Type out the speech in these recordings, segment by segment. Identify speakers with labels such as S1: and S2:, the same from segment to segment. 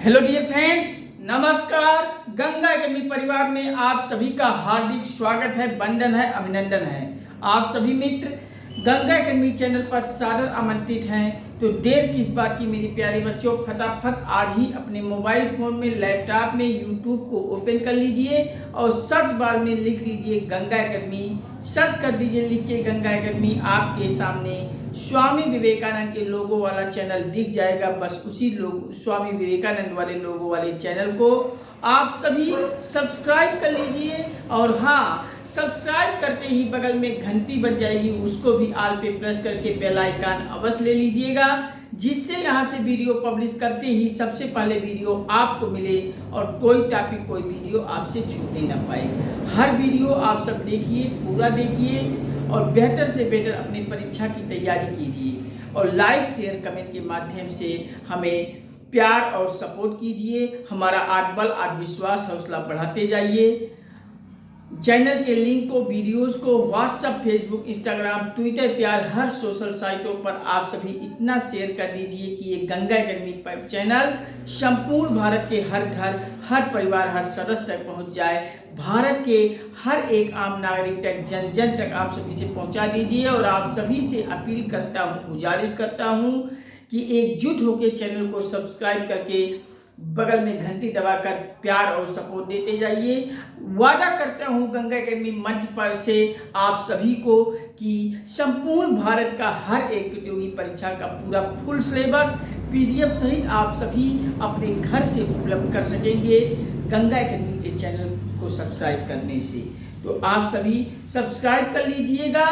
S1: Hello dear friends, नमस्कार। Ganga academy परिवार में आप सभी का हार्दिक स्वागत है, वंदन है, अभिनंदन है। आप सभी मित्र गंगा एकेडमी चैनल पर सादर आमंत्रित हैं। तो देर किस बात की मेरे प्यारे बच्चों, फटाफट आज ही अपने मोबाइल फोन में, लैपटॉप में यूट्यूब को ओपन कर लीजिए और सर्च बार में लिख लीजिए गंगा एकेडमी। सर्च कर दीजिए लिख के गंगा एकेडमी, आपके सामने स्वामी विवेकानंद के लोगो वाला चैनल दिख जाएगा। बस उसी लोग स्वामी विवेकानंद वाले लोगो वाले चैनल को आप सभी सब्सक्राइब कर लीजिए। और हाँ, सब्सक्राइब करते ही बगल में घंटी बज जाएगी, उसको भी ऑल पे प्रेस करके बेल आइकन अवश्य ले लीजिएगा, जिससे यहाँ से वीडियो पब्लिश करते ही सबसे पहले वीडियो आपको मिले और कोई टॉपिक, कोई वीडियो आपसे छूटने ना पाए। हर वीडियो आप सब देखिए, पूरा देखिए और बेहतर से बेहतर अपनी परीक्षा की तैयारी कीजिए। और लाइक शेयर कमेंट के माध्यम से हमें प्यार और सपोर्ट कीजिए। हमारा आत्मबल, आत्मविश्वास, हौसला बढ़ाते जाइए। चैनल के लिंक को, वीडियोस को व्हाट्सएप, फेसबुक, इंस्टाग्राम, ट्विटर इत्यादि हर सोशल साइटों पर आप सभी इतना शेयर कर दीजिए कि ये गंगा एकेडमी पर चैनल संपूर्ण भारत के हर घर, हर परिवार, हर सदस्य तक पहुंच जाए। भारत के हर एक आम नागरिक तक, जन जन तक आप सभी से पहुंचा दीजिए। और आप सभी से अपील करता हूं, गुजारिश करता हूं कि एकजुट होकर चैनल को सब्सक्राइब करके बगल में घंटी दबाकर प्यार और सपोर्ट देते जाइए। वादा करता हूँ गंगा एकेडमी मंच पर से आप सभी को कि संपूर्ण भारत का हर एक प्रतियोगी परीक्षा का पूरा फुल सिलेबस PDF सहित आप सभी अपने घर से उपलब्ध कर सकेंगे गंगा एकेडमी के चैनल को सब्सक्राइब करने से। तो आप सभी सब्सक्राइब कर लीजिएगा।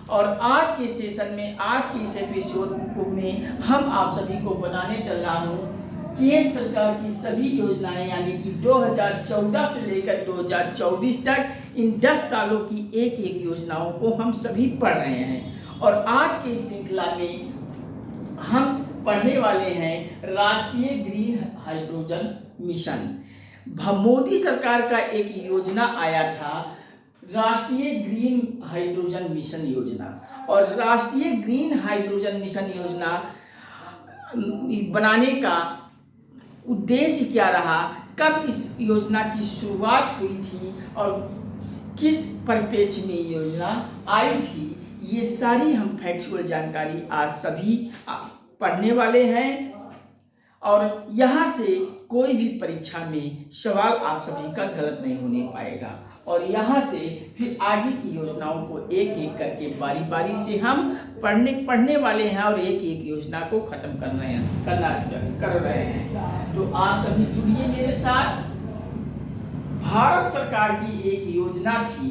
S1: और आज के सेशन में, आज के इस एपिसोड में हम आप सभी को बताने चल रहा हूँ केंद्र सरकार की सभी योजनाएं, यानी कि 2014 से लेकर 2024 तक इन 10 सालों की एक एक योजनाओं को हम सभी पढ़ रहे हैं। और आज की इस श्रृंखला में हम पढ़ने वाले हैं राष्ट्रीय ग्रीन हाइड्रोजन मिशन। मोदी सरकार का एक योजना आया था, राष्ट्रीय ग्रीन हाइड्रोजन मिशन योजना। और राष्ट्रीय ग्रीन हाइड्रोजन मिशन योजना बनाने का उद्देश्य क्या रहा, कब इस योजना की शुरुआत हुई थी और किस परिप्रेक्ष्य में ये योजना आई थी, ये सारी हम फैक्चुअल जानकारी आज सभी पढ़ने वाले हैं। और यहाँ से कोई भी परीक्षा में सवाल आप सभी का गलत नहीं होने पाएगा। और यहाँ से फिर आगे की योजनाओं को एक एक करके बारी बारी से हम पढ़ने वाले हैं और एक एक योजना को खत्म कर रहे हैं। तो आप सभी जुड़िए मेरे साथ। भारत सरकार की एक योजना थी,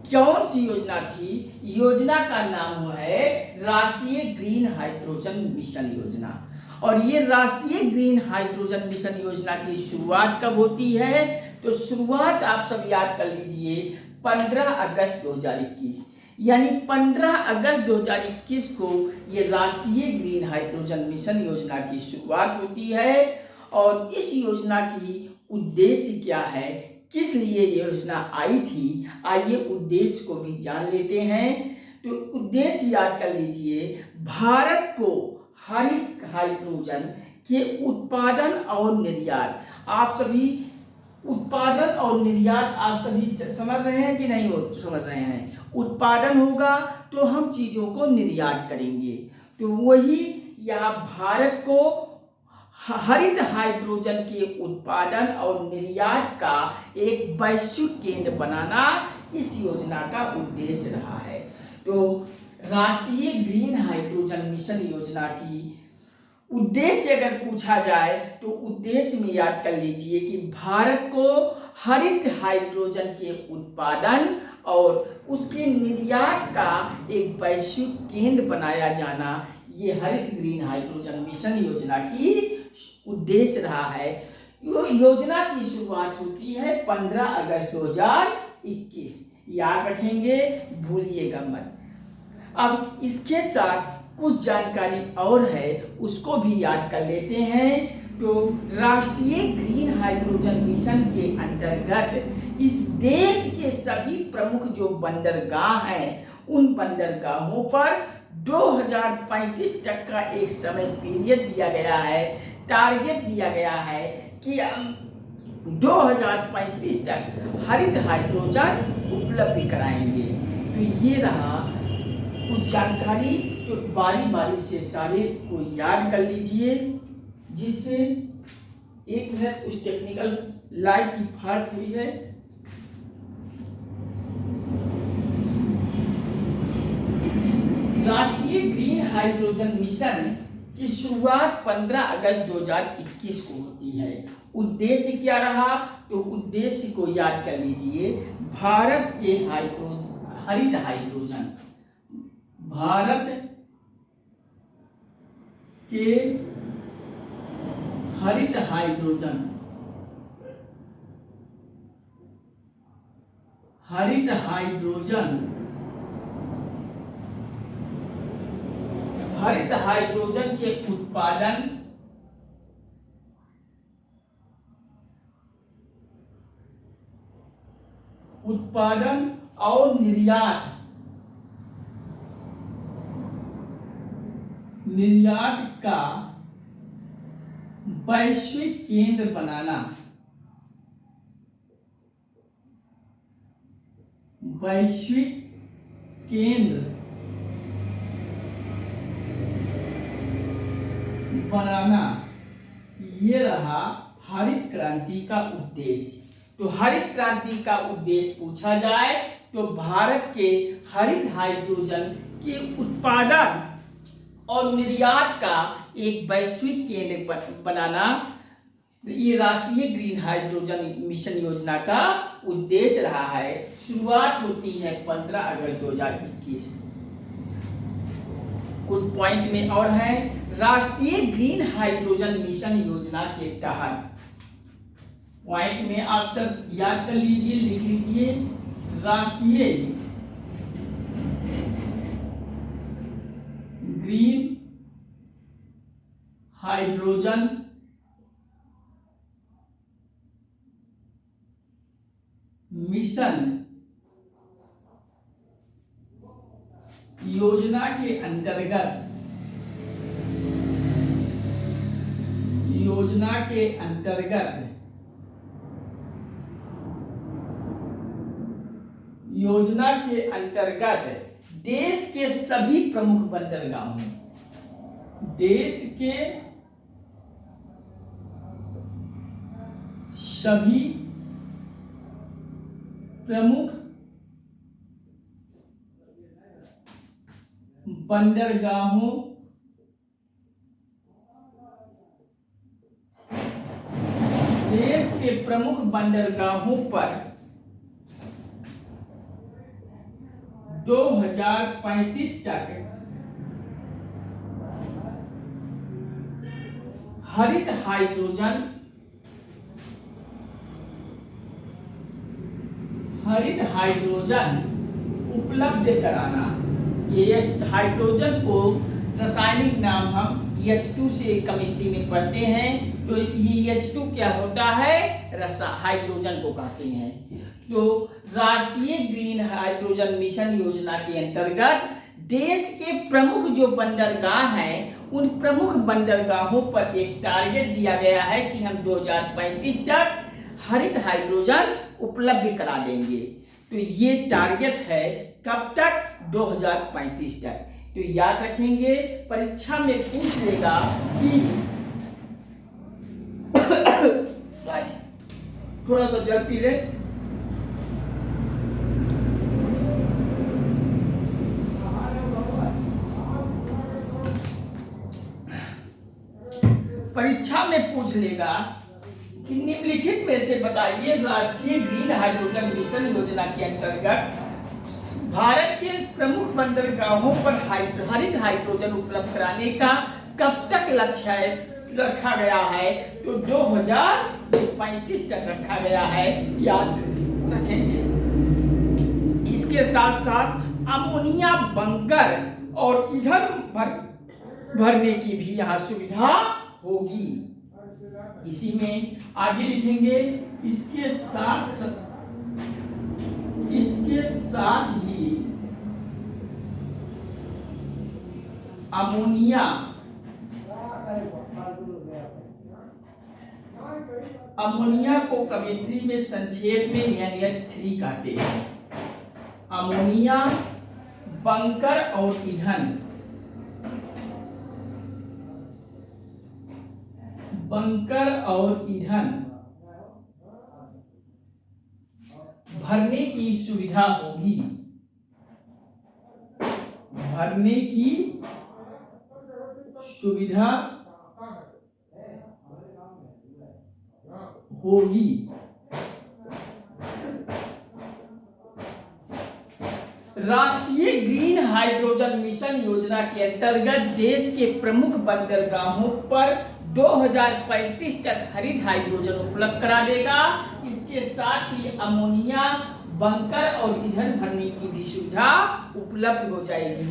S1: कौन सी योजना थी? योजना का नाम है राष्ट्रीय ग्रीन हाइड्रोजन मिशन योजना। और ये राष्ट्रीय ग्रीन हाइड्रोजन मिशन योजना की शुरुआत कब होती है? तो शुरुआत आप सब याद कर लीजिए 15 अगस्त 2021, यानी 15 अगस्त 2021 को ये राष्ट्रीय ग्रीन हाइड्रोजन मिशन योजना की शुरुआत होती है। और इस योजना की उद्देश्य क्या है, किस लिए ये योजना आई थी, आइए उद्देश्य को भी जान लेते हैं। तो उद्देश्य याद कर लीजिए, भारत को हरित हाइड्रोजन के उत्पादन और निर्यात, आप सभी उत्पादन और निर्यात आप सभी समझ रहे हैं कि नहीं समझ रहे हैं? उत्पादन होगा तो हम चीजों को निर्यात करेंगे, तो वही यहाँ भारत को हरित हाइड्रोजन के उत्पादन और निर्यात का एक वैश्विक केंद्र बनाना इस योजना का उद्देश्य रहा है। तो राष्ट्रीय ग्रीन हाइड्रोजन मिशन योजना की उद्देश्य अगर पूछा जाए तो उद्देश्य में याद कर लीजिए कि भारत को हरित हाइड्रोजन के उत्पादन और उसके निर्यात का एक वैश्विक केंद्र बनाया जाना, ये हरित ग्रीन हाइड्रोजन मिशन योजना की उद्देश्य रहा है। योजना की शुरुआत होती है 15 अगस्त 2021, याद रखेंगे, भूलिएगा मत। अब इसके साथ कुछ जानकारी और है, उसको भी याद कर लेते हैं। तो राष्ट्रीय ग्रीन हाइड्रोजन मिशन के अंतर्गत इस देश के सभी प्रमुख जो बंदरगाह हैं, उन बंदरगाहों पर 2035 तक का एक समय पीरियड दिया गया है, टारगेट दिया गया है कि 2035 तक हरित हाइड्रोजन उपलब्ध कराएंगे। तो ये रहा कुछ जानकारी, तो बारी बारी से सारे को याद कर लीजिए, जिससे 1 मिनट उस टेक्निकल लाइट की फाल्ट हुई है। राष्ट्रीय ग्रीन हाइड्रोजन मिशन की शुरुआत 15 अगस्त 2021 को होती है। उद्देश्य क्या रहा, तो उद्देश्य को याद कर लीजिए, भारत के हरित हाइड्रोजन, भारत के हरित हाइड्रोजन, हरित हाइड्रोजन, हरित हाइड्रोजन के उत्पादन, और निर्यात का वैश्विक केंद्र बनाना, वैश्विक केंद्र बनाना, ये रहा हरित क्रांति का उद्देश्य। तो हरित क्रांति का उद्देश्य पूछा जाए तो भारत के हरित हाइड्रोजन के उत्पादन और निर्यात का एक वैश्विक केंद्र बनाना, ये राष्ट्रीय ग्रीन हाइड्रोजन मिशन योजना का उद्देश्य रहा है। शुरुआत होती है 15 अगस्त 2021। कुछ पॉइंट में और है, राष्ट्रीय ग्रीन हाइड्रोजन मिशन योजना के तहत, पॉइंट में आप सब याद कर लीजिए, लिख लीजिए, राष्ट्रीय ग्रीन हाइड्रोजन मिशन योजना के अंतर्गत, योजना के अंतर्गत देश के सभी प्रमुख बंदरगाहों, देश के सभी प्रमुख बंदरगाहों, देश के प्रमुख बंदरगाहों पर 2035 तक हरित हाइड्रोजन उपलब्ध कराना। ये हाइड्रोजन को रासायनिक नाम हम H2 से केमिस्ट्री में पढ़ते हैं। तो ये H2 क्या होता है, हाइड्रोजन को कहते हैं। तो राष्ट्रीय ग्रीन हाइड्रोजन मिशन योजना के अंतर्गत देश के प्रमुख जो बंदरगाह हैं, उन प्रमुख बंदरगाहों पर एक टारगेट दिया गया है कि हम 2035 तक हरित हाइड्रोजन उपलब्ध करा देंगे। तो ये टारगेट है कब तक, 2035 तक। तो याद रखेंगे, परीक्षा में पूछ लेगा कि थोड़ा सा जल पी ले। परीक्षा में पूछ लेगा कि निम्नलिखित में से बताइए, राष्ट्रीय ग्रीन हाइड्रोजन मिशन योजना के अंतर्गत भारत के प्रमुख बंदरगाहों पर हरित हाइड्रोजन उपलब्ध कराने का कब तक लक्ष्य रखा गया है। तो 2035 तक रखा गया है, याद रखेंगे। इसके साथ साथ अमोनिया बंकर और ईंधन भरने की भी यहाँ सुविधा होगी। इसी में आगे लिखेंगे, इसके साथ ही अमोनिया अमोनिया को केमिस्ट्री में संक्षेप में NH3 कहते हैं। अमोनिया, बंकर और ईंधन, बंकर और ईंधन भरने की सुविधा होगी, भरने की सुविधा होगी। राष्ट्रीय ग्रीन हाइड्रोजन मिशन योजना के अंतर्गत देश के प्रमुख बंदरगाहों पर 2035 तक हरित हाइड्रोजन उपलब्ध करा देगा। इसके साथ ही अमोनिया, बंकर और ईंधन भरने की भी सुविधा उपलब्ध हो जाएगी।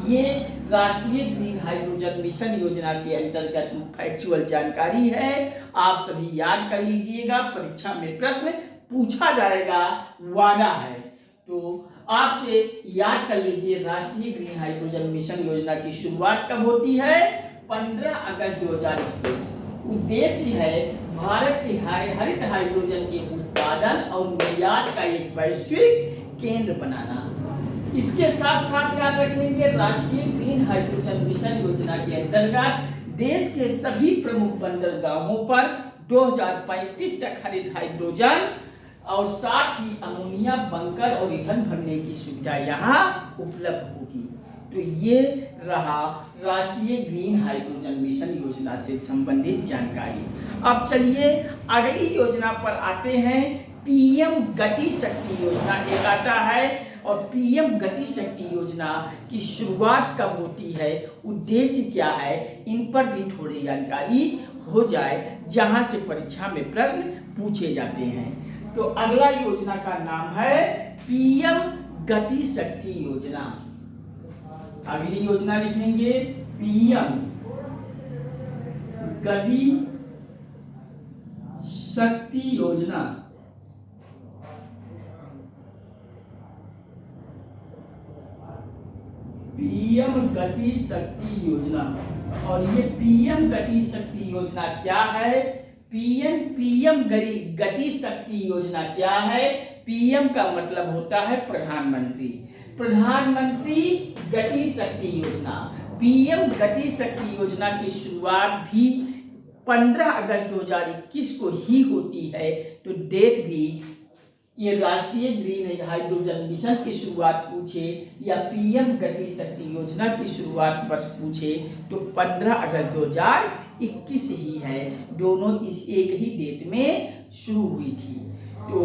S1: ये राष्ट्रीय ग्रीन हाइड्रोजन मिशन योजना के अंतर्गत फैक्चुअल जानकारी है, आप सभी याद कर लीजिएगा, परीक्षा में प्रश्न पूछा जाएगा, वादा है। तो आपसे याद कर लीजिए, राष्ट्रीय ग्रीन हाइड्रोजन मिशन योजना की शुरुआत कब होती है? 15 अगस्त 2021। उद्देश्य है भारत के हरित हाइड्रोजन के उत्पादन और निर्यात का एक वैश्विक केंद्र बनाना। इसके साथ साथ याद रखेंगे, राष्ट्रीय ग्रीन हाइड्रोजन मिशन योजना के अंतर्गत देश के सभी प्रमुख बंदरगाहों पर 2035 तक हरित हाइड्रोजन और साथ ही अमोनिया, बंकर और ईंधन भरने की सुविधा यहाँ उपलब्ध होगी। तो ये रहा राष्ट्रीय ग्रीन हाइड्रोजन मिशन योजना से संबंधित जानकारी। अब चलिए अगली योजना पर आते हैं। पीएम गति शक्ति योजना एक आता है, और पीएम गति शक्ति योजना की शुरुआत कब होती है, उद्देश्य क्या है, इन पर भी थोड़ी जानकारी हो जाए, जहां से परीक्षा में प्रश्न पूछे जाते हैं। तो अगला योजना का नाम है पीएम गति शक्ति योजना। अगली योजना लिखेंगे पीएम गति शक्ति योजना। पीएम गति शक्ति योजना। और ये पीएम गति शक्ति योजना क्या है? पीएम गति शक्ति योजना क्या है? पीएम का मतलब होता है प्रधानमंत्री। प्रधानमंत्री गति शक्ति योजना, पीएम गति शक्ति योजना की शुरुआत भी 15 अगस्त 2021 को ही होती है। तो डेट भी ये राष्ट्रीय ग्रीन हाइड्रोजन मिशन की शुरुआत पूछे या पीएम गति शक्ति योजना की शुरुआत पर पूछे तो 15 अगस्त 2021 ही है। दोनों इस एक ही डेट में शुरू हुई थी। तो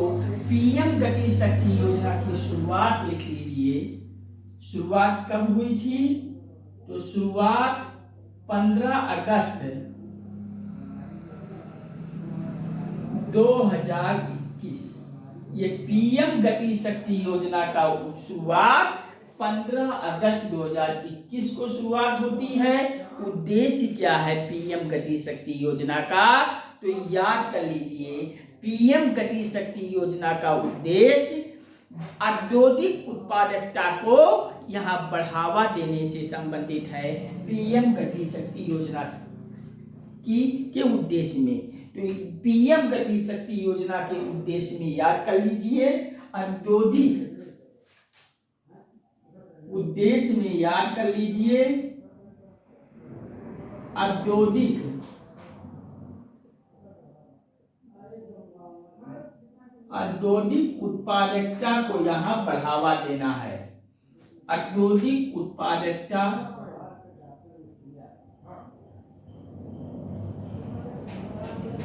S1: पीएम गति शक्ति योजना की शुरुआत लिख लीजिए। शुरुआत कब हुई थी? तो शुरुआत 15 अगस्त 2021। ये पीएम गति शक्ति योजना का शुरुआत 15 अगस्त 2021 को शुरुआत होती है। उद्देश्य क्या है पीएम गति शक्ति योजना का? तो याद कर लीजिए, पीएम गति शक्ति योजना का उद्देश्य औद्योगिक उत्पादकता को यहाँ बढ़ावा देने से संबंधित है। पीएम गति शक्ति योजना के उद्देश्य में, तो पीएम गति शक्ति योजना के उद्देश्य में याद कर लीजिए, औद्योगिक उद्देश्य में याद कर लीजिए, औद्योगिक उत्पादकता को यहाँ बढ़ावा देना है। औद्योगिक उत्पादकता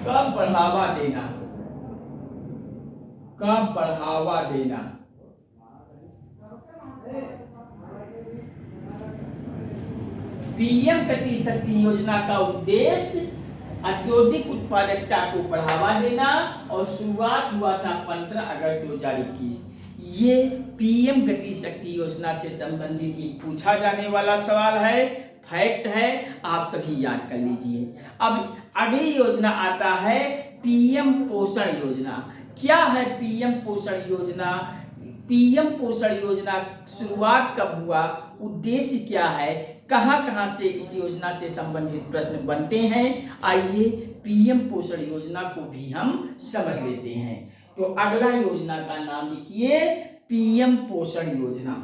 S1: का बढ़ावा देना, पीएम गति शक्ति योजना का उद्देश्य औद्योगिक उत्पादकता को बढ़ावा देना और शुरुआत हुआ था 15 अगस्त 2021। ये पीएम गति शक्ति योजना से संबंधित पूछा जाने वाला सवाल है, फैक्ट है, आप सभी याद कर लीजिए। अब अगली योजना आता है पीएम पोषण योजना। क्या है पीएम पोषण योजना? पीएम पोषण योजना शुरुआत कब हुआ? उद्देश्य क्या है, कहाँ कहाँ से इस योजना से संबंधित प्रश्न बनते हैं, आइए पीएम पोषण योजना को भी हम समझ लेते हैं। तो अगला योजना का नाम लिखिए पीएम पोषण योजना।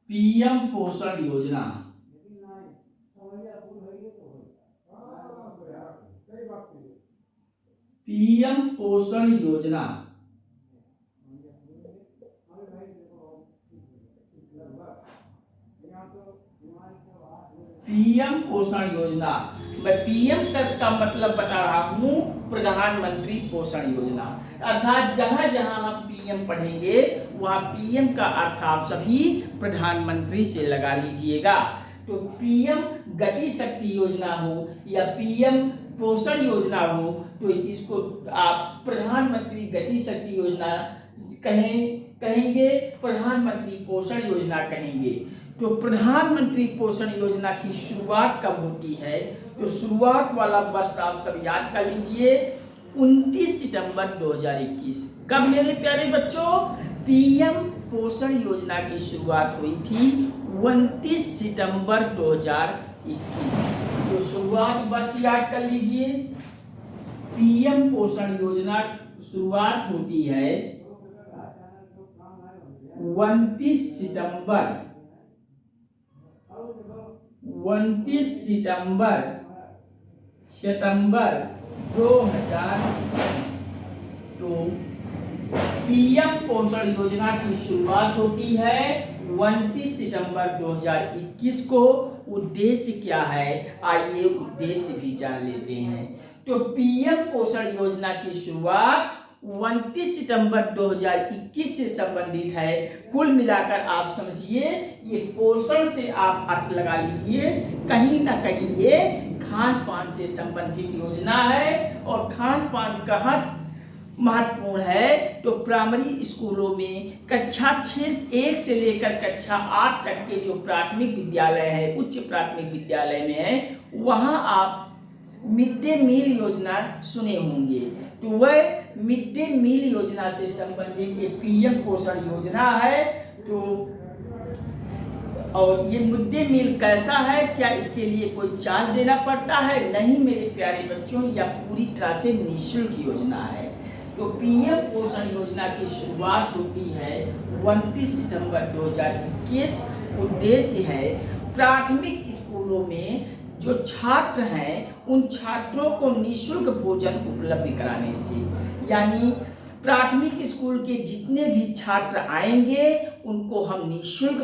S1: पीएम पोषण योजना, पीएम पोषण योजना। पीएम पोषण योजना, मैं पीएम तक का मतलब बता रहा हूं, प्रधानमंत्री पोषण योजना। अर्थात जहां जहां हम पीएम पढ़ेंगे वहां पीएम का अर्थ आप सभी प्रधानमंत्री से लगा लीजिएगा। तो पीएम गति शक्ति योजना हो या पीएम पोषण योजना हो, तो इसको आप प्रधानमंत्री गति शक्ति योजना कहेंगे, प्रधानमंत्री पोषण योजना कहेंगे। तो प्रधानमंत्री पोषण योजना की शुरुआत कब होती है, तो शुरुआत वाला वर्ष आप सब याद कर लीजिए 29 सितंबर 2021। कब मेरे प्यारे बच्चों, पीएम पोषण योजना की शुरुआत हुई थी 29 सितंबर 2021। तो शुरुआत वर्ष याद कर लीजिए, पीएम पोषण योजना शुरुआत होती है 29 सितंबर 2020। तो पीएम पोषण योजना की शुरुआत होती है 29 सितंबर 2021 को। उद्देश्य क्या है, आइए उद्देश्य भी जान लेते हैं। तो पीएम पोषण योजना की शुरुआत 29 सितंबर 2021 से संबंधित है। कुल मिलाकर आप समझिए ये पोषण से आप अर्थ लगा लीजिए, कहीं ना कहीं ये खान पान से संबंधित योजना है। और खान पान कहाँ महत्वपूर्ण है, तो प्राइमरी स्कूलों में कक्षा 1 से लेकर कक्षा 8 तक के जो प्राथमिक विद्यालय है, उच्च प्राथमिक विद्यालय में है, वहाँ आप मिड डे मील योजना सुने होंगे। तो वह मिड डे मील योजना से संबंधित ये पीएम पोषण योजना है। तो और ये मिड डे मील कैसा है, क्या इसके लिए कोई चार्ज देना पड़ता है? नहीं मेरे प्यारे बच्चों, यह पूरी तरह से निःशुल्क योजना है। तो पीएम पोषण योजना की शुरुआत होती है 29 सितंबर 2021। उद्देश्य है प्राथमिक स्कूलों में जो छात्र हैं उन छात्रों को निःशुल्क भोजन उपलब्ध कराने से, यानी प्राथमिक स्कूल के जितने भी छात्र आएंगे उनको हम निःशुल्क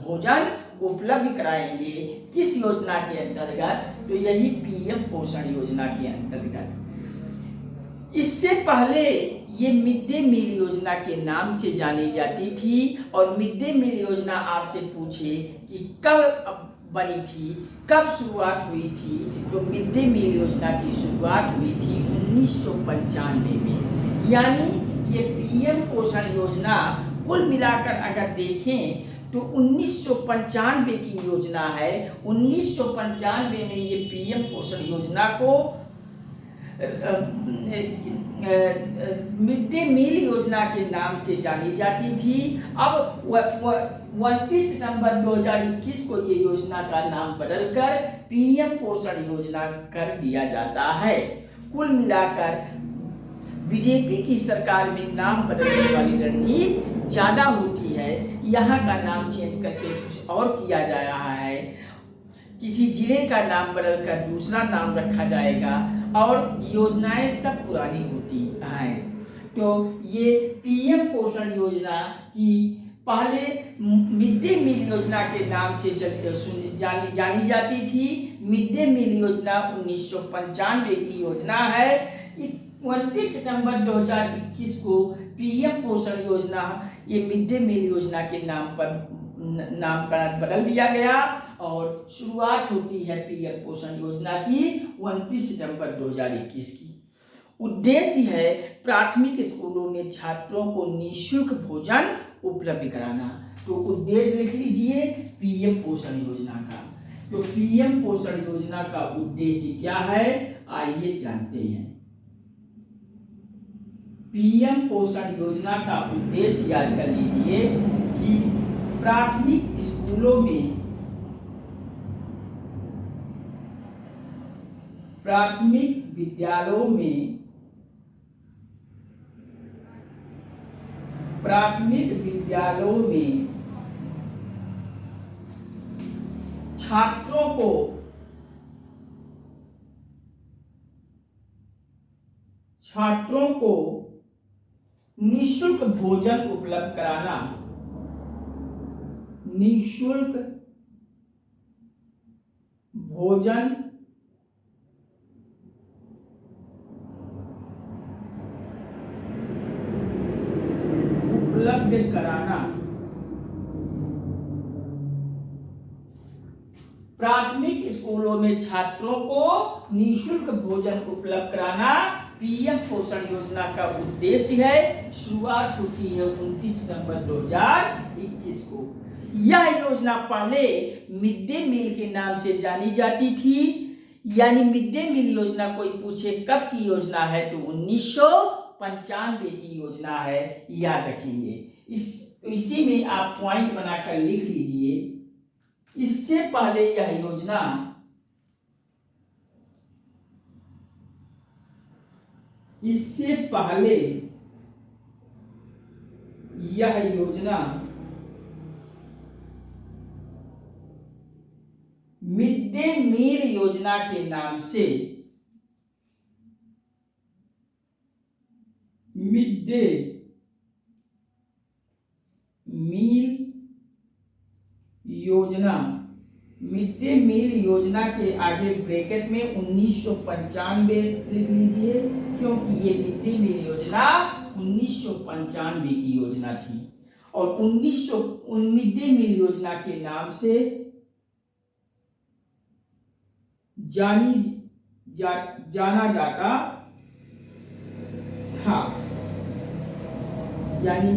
S1: भोजन उपलब्ध कराएंगे। किस योजना के अंतर्गत, तो यही पीएम पोषण योजना के अंतर्गत। इससे पहले ये मिड डे मील योजना के नाम से जानी जाती थी। और मिड डे मील योजना आपसे पूछे कि कब बनी थी, कब शुरुआत हुई थी, तो मिड डे मील योजना की शुरुआत हुई थी 1995 में। यानी ये पीएम पोषण योजना कुल मिलाकर अगर देखें तो 1995 की योजना है। 1995 में ये पीएम पोषण योजना को मिड डे मील योजना के नाम से जानी जाती थी। अब 29 सितंबर 2021 को ये योजना का नाम बदलकर पीएम पोषण योजना कर दिया जाता है। कुल मिलाकर बीजेपी की सरकार में नाम बदलने वाली रणनीति ज्यादा होती है। यहाँ का नाम चेंज करके कुछ और किया जा रहा है, किसी जिले का नाम बदलकर दूसरा नाम रखा जाएगा और योजनाएं सब पुरानी होती हैं। तो ये पीएम पोषण योजना की पहले मिड डे मील योजना के नाम से जानी जाती थी। मिड डे मील योजना 1995 की योजना है। 29 सितंबर 2021 को पीएम पोषण योजना ये मिड डे मील योजना के नाम पर नामकरण बदल दिया गया और शुरुआत होती है पीएम पोषण योजना की 29 सितंबर 2021 की। उद्देश्य है प्राथमिक स्कूलों में छात्रों को निःशुल्क भोजन उपलब्ध कराना। तो उद्देश्य लिख लीजिए पीएम पोषण योजना का। तो पीएम पोषण योजना का उद्देश्य क्या है, आइए जानते हैं। पीएम पोषण योजना का उद्देश्य याद कर लीजिए कि प्राथमिक स्कूलों में प्राथमिक विद्यालयों में छात्रों को निःशुल्क भोजन उपलब्ध कराना, निःशुल्क भोजन उपलब्ध कराना। प्राथमिक स्कूलों में छात्रों को निःशुल्क भोजन उपलब्ध कराना पीएम पोषण योजना का उद्देश्य है। शुरुआत होती है 29 नवंबर 2021 को। यह योजना पहले मिड डे मील के नाम से जानी जाती थी। यानी मिड डे मील योजना कोई पूछे कब की योजना है तो 1995 की योजना है, याद रखेंगे। इसी में आप पॉइंट बनाकर लिख लीजिए। इससे पहले यह योजना मिड डे मील योजना के नाम से मिड डे मील योजना के आगे ब्रैकेट में 1995 लिख लीजिए, क्योंकि ये मिड डे मील योजना 1995 की योजना थी। और मिड डे मील योजना के नाम से जाना जाता था। यानी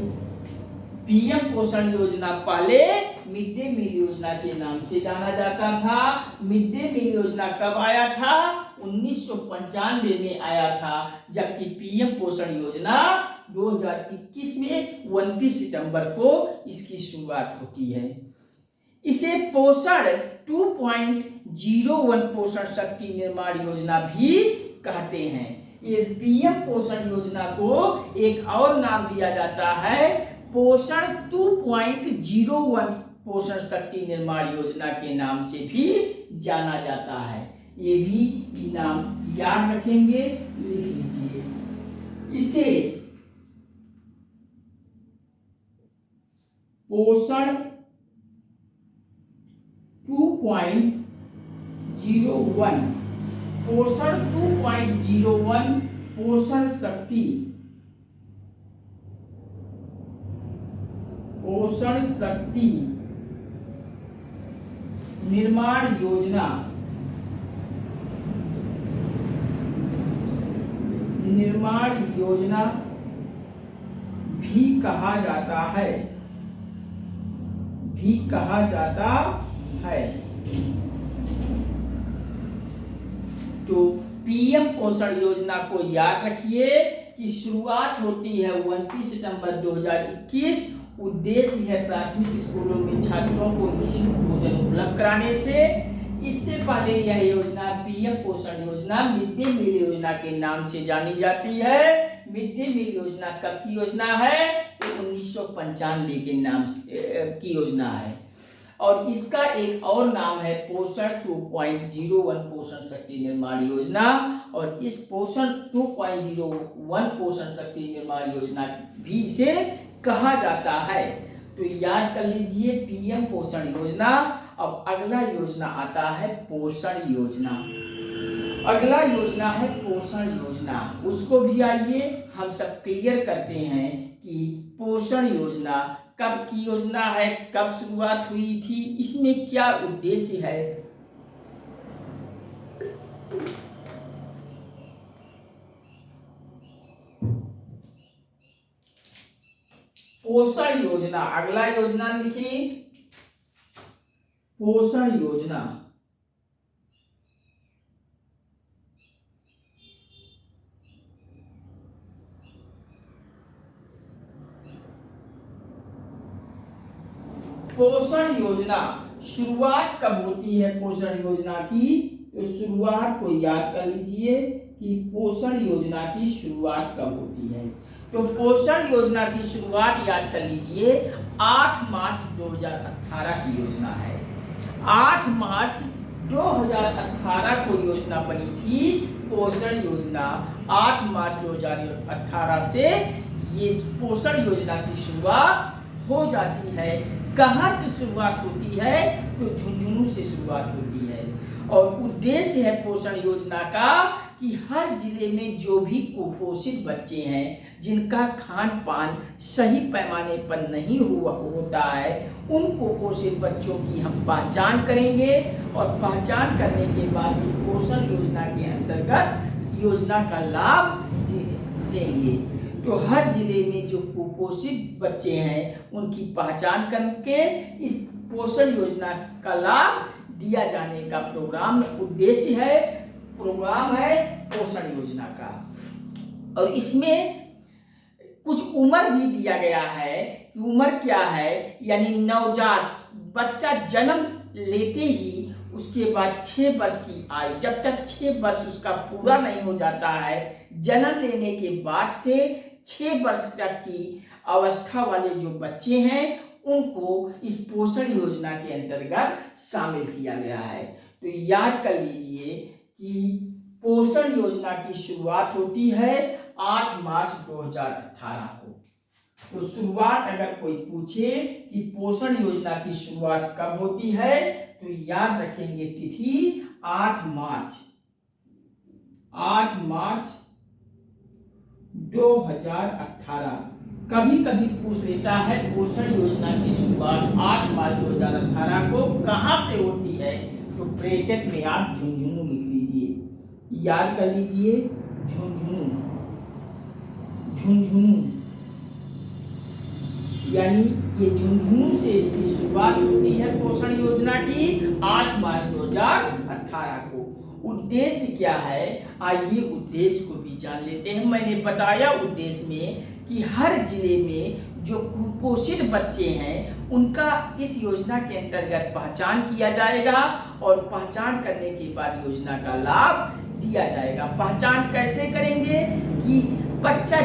S1: पीएम पोषण योजना पहले मिड डे मील योजना के नाम से जाना जाता था। मिड डे मील योजना कब आया था? 1995 में आया था, जबकि पीएम पोषण योजना 2021 में 29 सितंबर को इसकी शुरुआत होती है। इसे पोषण 2.01 पोषण शक्ति निर्माण योजना भी कहते हैं। ये पीएम पोषण योजना को एक और नाम दिया जाता है, पोषण 2.01 पोषण शक्ति निर्माण योजना के नाम से भी जाना जाता है। ये भी नाम याद रखेंगे, लिख लीजिए। इसे पोषण 2.01 पोषण शक्ति निर्माण योजना भी कहा जाता है। तो पीएम पोषण योजना को याद रखिए कि शुरुआत होती है 29 सितंबर 2021। उद्देश्य है प्राथमिक स्कूलों में छात्रों को निःशुल्क भोजन उपलब्ध कराने से। इससे पहले यह योजना पीएम पोषण योजना मिड डे मील योजना के नाम से जानी जाती है। मिड डे मील योजना कब की योजना है? तो 1995 के नाम की योजना है। और इसका एक और नाम है पोषण 2.01 पोषण शक्ति निर्माण योजना। और इस पोषण 2.01 पोषण शक्ति निर्माण योजना भी इसे कहा जाता है। तो याद कर लीजिए पीएम पोषण योजना। अब अगला योजना आता है पोषण योजना। अगला योजना है पोषण योजना। उसको भी आइए हम सब क्लियर करते हैं कि पोषण योजना कब की योजना है, कब शुरुआत हुई थी, इसमें क्या उद्देश्य है। पोषण योजना, अगला योजना लिखिए पोषण योजना। पोषण योजना शुरुआत कब होती है पोषण योजना की? तो शुरुआत को याद कर लीजिए कि पोषण योजना की शुरुआत कब होती है। तो पोषण योजना की शुरुआत याद कर लीजिए 8 मार्च 2018 की योजना है। 8 मार्च 2018 को योजना बनी थी पोषण योजना। 8 मार्च 2018 से ये पोषण योजना की शुरुआत हो जाती है। कहाँ से शुरुआत होती है? तो झुंझुनू से शुरुआत होती है। और उद्देश्य है पोषण योजना का कि हर जिले में जो भी कुपोषित बच्चे हैं, जिनका खान पान सही पैमाने पर नहीं होता है, उन कुपोषित बच्चों की हम पहचान करेंगे और पहचान करने के बाद इस पोषण योजना के अंतर्गत योजना का लाभ देंगे। तो हर जिले में जो कुपोषित बच्चे हैं उनकी पहचान करके इस पोषण योजना का लाभ दिया जाने का प्रोग्राम है पोषण योजना का। और इसमें कुछ उम्र भी दिया गया है। उम्र क्या है? यानी नवजात बच्चा जन्म लेते ही उसके बाद 6 वर्ष की आयु, जब तक 6 वर्ष उसका पूरा नहीं हो जाता है, जन्म लेने के बाद से 6 वर्ष तक की अवस्था वाले जो बच्चे हैं उनको इस पोषण योजना के अंतर्गत शामिल किया गया है। तो याद कर लीजिए कि पोषण योजना की शुरुआत होती है 8 मार्च 2018 को। तो शुरुआत अगर कोई पूछे कि पोषण योजना की शुरुआत कब होती है, तो याद रखेंगे तिथि 8 मार्च 2018। कभी कभी पूछ लेता है पोषण योजना की शुरुआत 8 मार्च 2018 को कहां से होती है? तो ब्रैकेट में आप झुंझुनू लिख लीजिए, याद कर लीजिए झुंझुनू यानी ये झुंझुनू से इसकी शुरुआत होती है पोषण योजना की 8 मार्च 2018 को। उद्देश्य क्या है? आइए उद्देश्य को भी जान लेते हैं। मैंने बताया उद्देश्य में कि हर जिले में जो कुपोषित बच्चे हैं उनका इस योजना के अंतर्गत पहचान किया जाएगा और पहचान करने के बाद योजना का लाभ दिया जाएगा। पहचान कैसे करेंगे कि बच्चा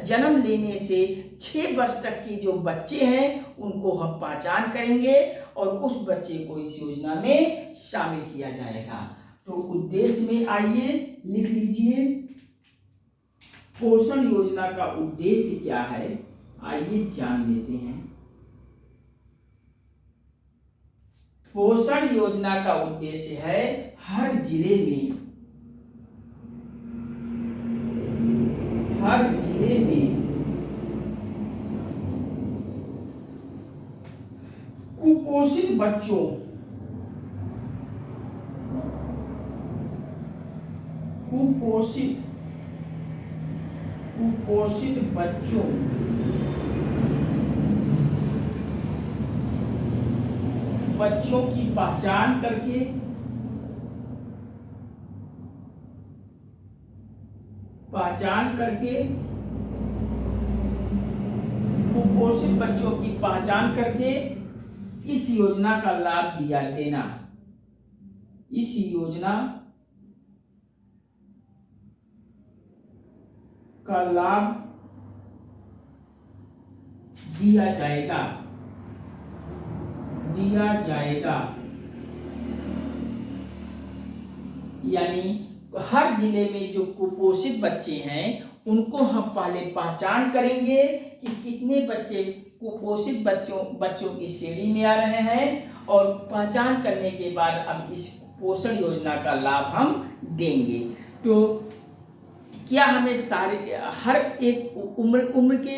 S1: जन्म लेने से 6 वर्ष तक के जो बच्चे हैं उनको हम पहचान करेंगे और उस बच्चे को इस योजना में शामिल किया जाएगा। तो उद्देश्य में आइए लिख लीजिए पोषण योजना का उद्देश्य क्या है, आइए जान लेते हैं। पोषण योजना का उद्देश्य है हर जिले में कुपोषित बच्चों बच्चों की पहचान करके कुपोषित बच्चों की पहचान करके इस योजना का लाभ देना। इस योजना का लाभ दिया जाएगा। यानी हर जिले में जो कुपोषित बच्चे हैं उनको हम पहले पहचान करेंगे कि कितने बच्चे कुपोषित बच्चों की श्रेणी में आ रहे हैं और पहचान करने के बाद अब इस पोषण योजना का लाभ हम देंगे। तो क्या हमें हर एक उम्र के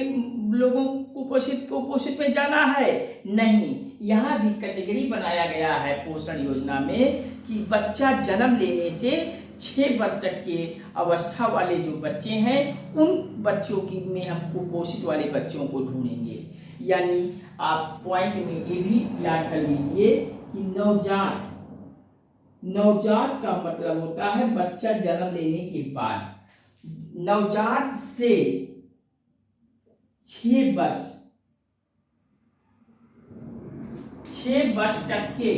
S1: लोगों कुपोषित में जाना है? नहीं, यहाँ भी कैटेगरी बनाया गया है पोषण योजना में कि बच्चा जन्म लेने से 6 वर्ष तक के अवस्था वाले जो बच्चे हैं उन बच्चों की में हम कुपोषित वाले बच्चों को ढूंढेंगे। यानी आप पॉइंट में ये भी याद कर लीजिए कि नवजात का मतलब होता है बच्चा जन्म लेने के बाद। नवजात से 6 वर्ष 6 वर्ष तक के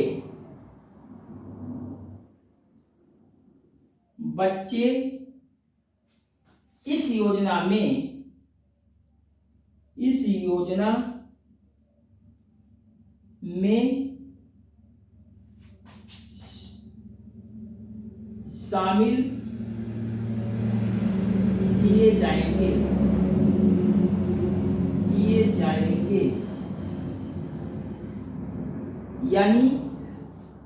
S1: बच्चे इस योजना में शामिल किए जाएंगे। यानी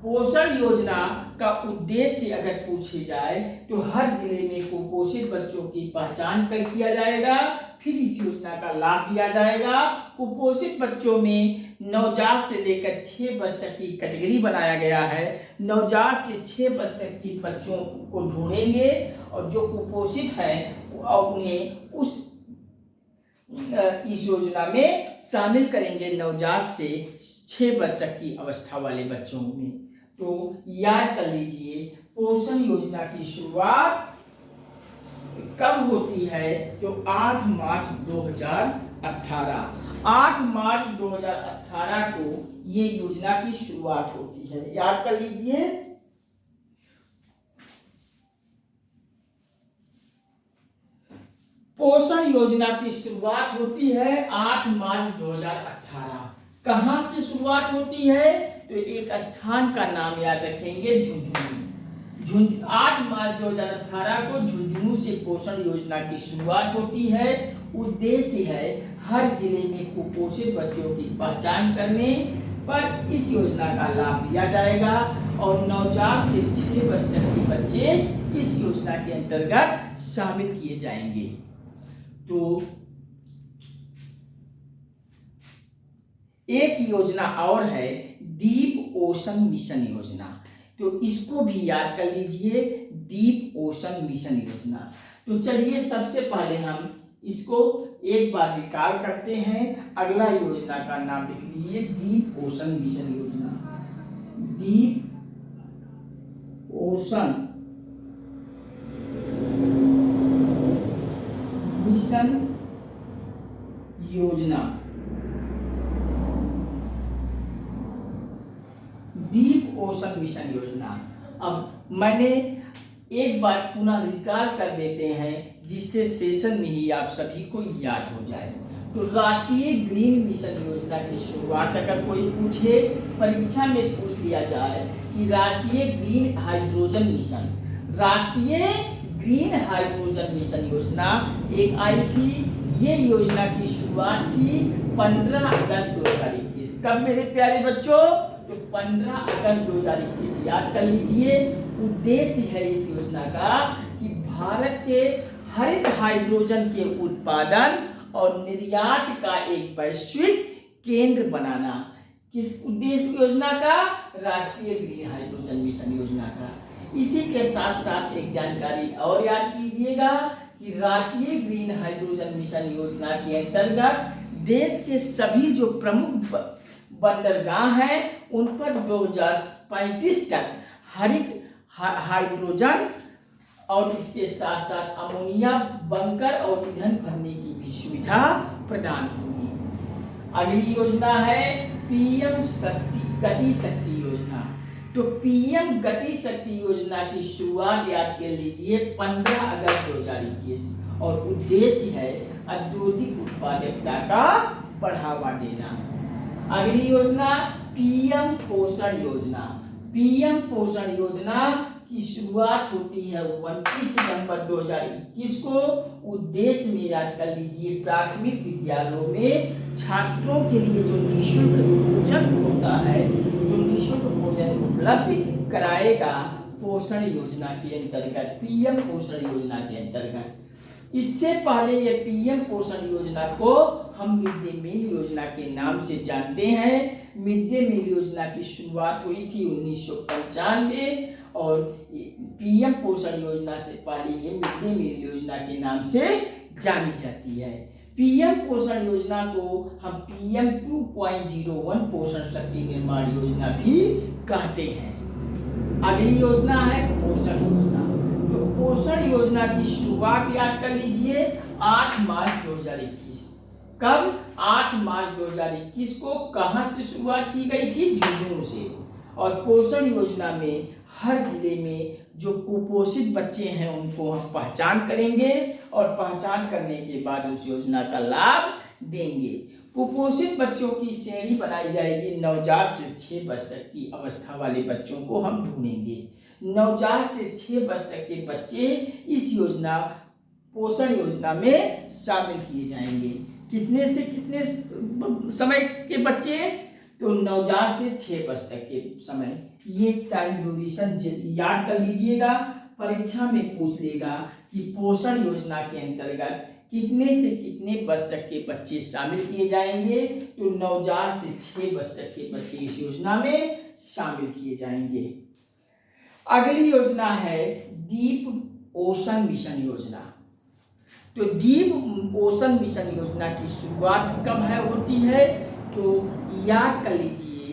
S1: पोषण योजना का उद्देश्य अगर पूछे जाए तो हर जिले में कुपोषित बच्चों की पहचान कर किया जाएगा, फिर इस योजना का लाभ दिया जाएगा। कुपोषित बच्चों में नवजात से लेकर 6 वर्ष तक की कैटेगरी बनाया गया है। नवजात से 6 वर्ष तक की बच्चों को ढूंढेंगे और जो कुपोषित है और उन्हें इस योजना में शामिल करेंगे नवजात से 6 वर्ष तक की अवस्था वाले बच्चों में। तो याद कर लीजिए, पोषण योजना की शुरुआत कब होती है? तो 8 मार्च 2018। 8 मार्च 2018 को ये योजना की शुरुआत होती है, याद कर लीजिए। पोषण योजना की शुरुआत होती है 8 मार्च 2018। कहां से शुरुआत होती है? तो एक स्थान का नाम याद रखेंगे, झुंझुनू। 8 मार्च 2018 को झुंझुनू से पोषण योजना की शुरुआत होती है। उद्देश्य है हर जिले में कुपोषित बच्चों की पहचान करने पर इस योजना का लाभ दिया जाएगा और नवजात से 6 वर्ष तक के बच्चे इस योजना के अंतर्गत शामिल किए जाएंगे। तो एक योजना और है डीप ओशन मिशन योजना, तो इसको भी याद कर लीजिए, डीप ओशन मिशन योजना। तो चलिए सबसे पहले हम इसको एक बार रिकॉल करते हैं। अगला योजना का नाम लिख लीजिए डीप ओशन मिशन योजना। डीप ओशन मिशन योजना। डीप ओशन मिशन योजना। अब मैंने एक बार पुनः रिकॉल कर देते हैं जिससे सेशन में ही आप सभी को याद हो जाए। तो राष्ट्रीय ग्रीन मिशन योजना की शुरुआत अगर कोई पूछे, परीक्षा में पूछ लिया जाए कि राष्ट्रीय ग्रीन हाइड्रोजन मिशन, राष्ट्रीय ग्रीन हाइड्रोजन मिशन योजना एक आई थी। ये योजना की शुरुआत थी 15 अगस्त 2021। कब मेरे प्यारे बच्चों? तो 15 अगस्त 2021 याद कर लीजिए। उद्देश्य है इस योजना का कि भारत के हरित हाइड्रोजन के उत्पादन और निर्यात का एक वैश्विक केंद्र बनाना। किस उद्देश्य योजना का? राष्ट्रीय ग्रीन हाइड्रोजन मिशन योजना का। इसी के साथ साथ एक जानकारी और याद कीजिएगा कि राष्ट्रीय ग्रीन हाइड्रोजन मिशन योजना के अंतर्गत देश के सभी जो प्रमुख बंदरगाह हैं उन पर 2035 तक हरित हाइड्रोजन और इसके साथ साथ अमोनिया बंकर और ईंधन भरने की भी सुविधा प्रदान होगी। अगली योजना है पीएम गति शक्ति योजना। तो पीएम गति शक्ति योजना की शुरुआत याद कर लीजिए 15 अगस्त 2021 और उद्देश्य है औद्योगिक उत्पादकता का बढ़ावा देना। अगली योजना पीएम पोषण योजना। पीएम पोषण योजना की शुरुआत होती है 29 सितंबर 2021 को। उद्देश्य में याद कर लीजिए प्राथमिक विद्यालयों में छात्रों के लिए जो निःशुल्क भोजन होता है, जो निःशुल्क भोजन उपलब्ध कराएगा पोषण योजना के अंतर्गत, पीएम पोषण योजना के अंतर्गत। इससे पहले ये पीएम पोषण योजना को हम मिड डे मील योजना के नाम से जानते हैं। मिड डे मील योजना की शुरुआत हुई थी 1995 और पीएम पोषण योजना से पहले ये मिड डे मील योजना के नाम से जानी जाती है। पीएम पोषण योजना को हम पीएम 2.01 पोषण शक्ति निर्माण योजना भी कहते हैं। अगली योजना है पोषण योजना। तो पोषण योजना की शुरुआत याद कर लीजिए 8 मार्च 2021। कब? 8 मार्च 2021 को। कहां से शुरुआत की गई थी? झुंझुनू से। और पोषण योजना में हर जिले में जो कुपोषित बच्चे हैं उनको हम पहचान करेंगे और पहचान करने के बाद उस योजना का लाभ देंगे। कुपोषित बच्चों की श्रेणी बनाई जाएगी। नवजात से 6 वर्ष तक की अवस्था वाले बच्चों को हम ढूंढेंगे। नवजात से 6 वर्ष तक के बच्चे इस योजना पोषण योजना में शामिल किए जाएंगे। कितने से कितने समय के बच्चे? तो नवजात से 6 वर्ष तक के समय। ये टाइम ड्यूरेशन याद कर लीजिएगा, परीक्षा में पूछ लेगा कि पोषण योजना के अंतर्गत कितने से कितने वर्ष तक के बच्चे शामिल किए जाएंगे। तो नवजात से 6 वर्ष तक के बच्चे इस योजना में शामिल किए जाएंगे। अगली योजना है डीप ओशन मिशन योजना। तो डीप ओशन मिशन योजना की शुरुआत कब होती है? तो याद कर लीजिए,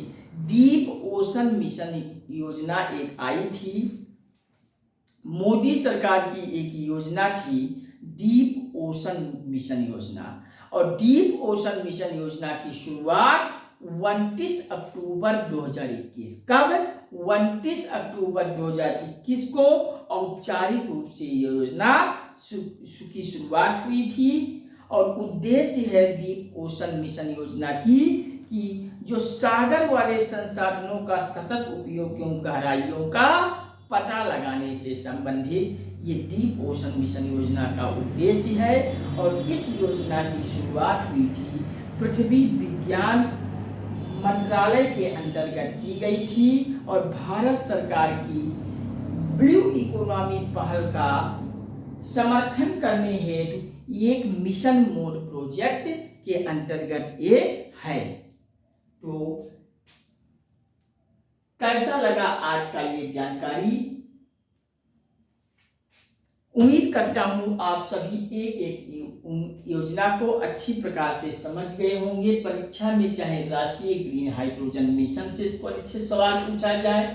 S1: डीप ओशन मिशन योजना एक आई थी, मोदी सरकार की एक योजना थी, डीप ओशन मिशन योजना। और डीप ओशन मिशन योजना की शुरुआत 29 अक्टूबर 2021। कब? 29 अक्टूबर 2021 को औपचारिक रूप से योजना की शुरुआत हुई थी। और उद्देश्य है डीप ओशन मिशन योजना की कि जो सागर वाले संसाधनों का सतत उपयोग एवं गहराइयों का पता लगाने से संबंधित ये डीप ओशन मिशन योजना का उद्देश्य है। और इस योजना की शुरुआत हुई थी पृथ्वी विज्ञान मंत्रालय के अंतर्गत की गई थी और भारत सरकार की ब्लू इकोनॉमी पहल का समर्थन करने हेतु एक मिशन मोड प्रोजेक्ट के अंतर्गत ये है। तो कैसा लगा आज का ये जानकारी? उम्मीद करता हूं आप सभी एक योजना को अच्छी प्रकार से समझ गए होंगे। परीक्षा में चाहे राष्ट्रीय ग्रीन हाइड्रोजन मिशन से परीक्षा सवाल पूछा जाए,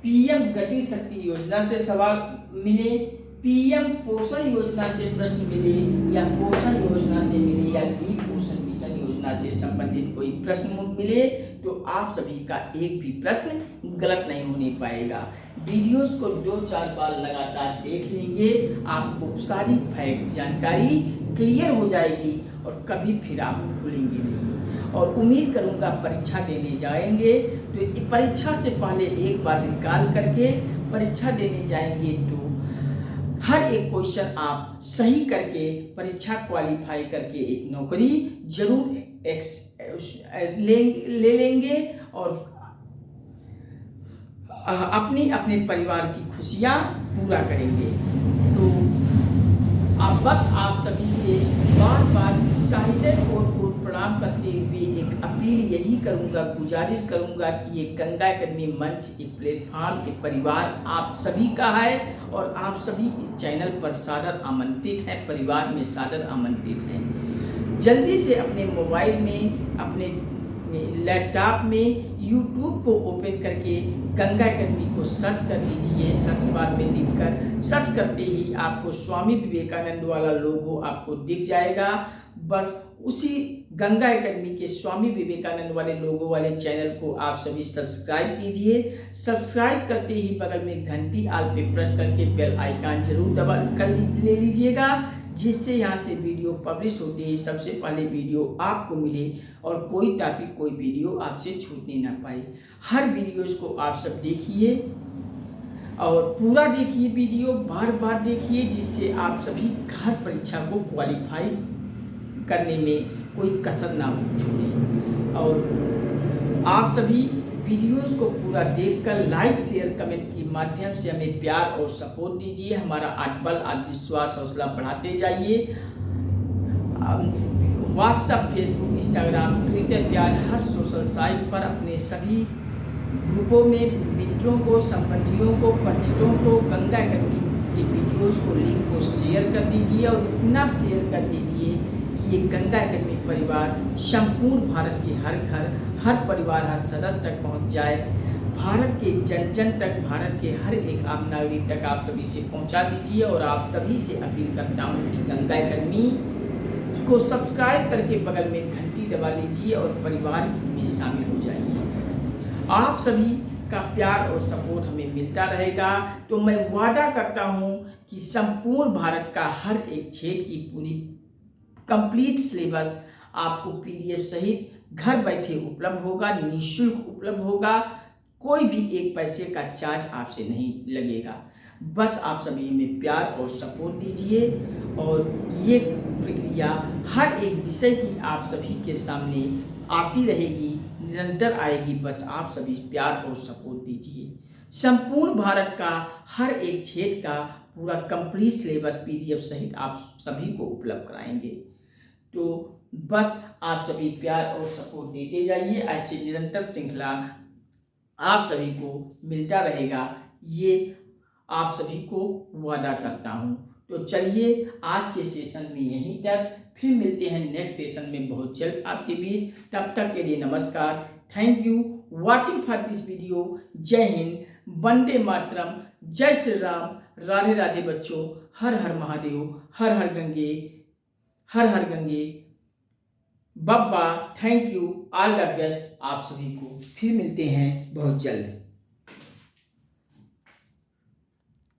S1: पीएम गति शक्ति योजना से सवाल मिले, पीएम पोषण योजना से प्रश्न मिले, या पोषण योजना से मिले, या डीप पोषण मिशन योजना से संबंधित कोई प्रश्न मिले, तो आप सभी का एक भी प्रश्न गलत नहीं होने पाएगा। वीडियोस को 2-4 बार लगातार देख लेंगे, आपको सारी फैक्ट जानकारी क्लियर हो जाएगी और कभी फिर आप भूलेंगे नहीं। और उम्मीद करूंगा परीक्षा देने जाएंगे तो परीक्षा से पहले एक बार निकाल करके परीक्षा देने जाएंगे तो हर एक क्वेश्चन आप सही करके परीक्षा क्वालिफाई करके एक नौकरी जरूर ले लेंगे और अपने परिवार की खुशियां पूरा करेंगे। तो अब बस आप सभी से बार बार साहित्य और प्रणाम करते हुए एक अपील यही करूंगा, गुजारिश करूंगा कि ये गंगा अकेडमी मंच, एक प्लेटफॉर्म, एक परिवार आप सभी का है और आप सभी इस चैनल पर सादर आमंत्रित हैं, परिवार में सादर आमंत्रित हैं। जल्दी से अपने मोबाइल में, अपने लैपटॉप में YouTube को ओपन करके गंगा अकेडमी को सर्च कर लीजिए। सर्च बार में लिखकर सर्च करते ही आपको स्वामी विवेकानंद वाला लोगो आपको दिख जाएगा। बस उसी गंगा अकेडमी के स्वामी विवेकानंद वाले लोगो वाले चैनल को आप सभी सब्सक्राइब कीजिए। सब्सक्राइब करते ही बगल में घंटी आल पे प्रेस करके बेल आइकन जरूर दबा कर ले लीजिएगा, जिससे यहाँ से वीडियो पब्लिश होते ही सबसे पहले वीडियो आपको मिले और कोई टॉपिक, कोई वीडियो आपसे छूटने ना पाए। हर वीडियोस को आप सब देखिए और पूरा देखिए, वीडियो बार बार देखिए, जिससे आप सभी हर परीक्षा को क्वालिफाई करने में कोई कसर ना छोड़े। और आप सभी वीडियोस को पूरा देखकर लाइक, शेयर, कमेंट के माध्यम से हमें प्यार और सपोर्ट दीजिए। हमारा आत्मबल, आत्मविश्वास, हौसला बढ़ाते जाइए। व्हाट्सएप, फेसबुक, इंस्टाग्राम, ट्विटर, प्यार हर सोशल साइट पर अपने सभी ग्रुपों में मित्रों को, संबंधियों को, परिचितों को गंगा अकेडमी के वीडियोस को, लिंक को शेयर कर दीजिए और इतना शेयर कर दीजिए कि ये गंगा अकेडमी परिवार संपूर्ण भारत के हर घर, हर परिवार, हर सदस्य तक पहुंच जाए। भारत के जन जन तक, भारत के हर एक आम नागरिक तक आप सभी से पहुंचा दीजिए। और आप सभी से अपील करता हूं कि गंगा अकेडमी को सब्सक्राइब करके बगल में घंटी दबा लीजिए और परिवार में शामिल हो जाइए। आप सभी का प्यार और सपोर्ट हमें मिलता रहेगा तो मैं वादा करता हूं कि संपूर्ण भारत का हर एक क्षेत्र की पूरी कंप्लीट सिलेबस आपको पीडीएफ सहित घर बैठे उपलब्ध होगा, निःशुल्क उपलब्ध होगा। कोई भी एक पैसे का चार्ज आपसे नहीं लगेगा। बस आप सभी हमें प्यार और सपोर्ट दीजिए और ये प्रक्रिया हर एक विषय की आप सभी के सामने आती रहेगी, निरंतर आएगी। बस आप सभी प्यार और सपोर्ट दीजिए। संपूर्ण भारत का हर एक क्षेत्र का पूरा कंप्लीट सिलेबस पीडीएफ सहित आप सभी को उपलब्ध कराएंगे। तो बस आप सभी प्यार और सपोर्ट देते जाइए। ऐसे निरंतर श्रृंखला आप सभी को मिलता रहेगा, ये आप सभी को वादा करता हूं। तो चलिए आज के सेशन में यहीं तक, फिर मिलते हैं नेक्स्ट सेशन में बहुत जल्द आपके बीच। तब तक के लिए नमस्कार। Thank you watching for this video. जय हिंद, वंदे मातरम, जय श्री राम, राधे राधे बच्चों। हर हर महादेव, हर हर गंगे, हर हर गंगे। बब्बा, thank you, all the best आप सभी को। फिर मिलते हैं बहुत जल्द।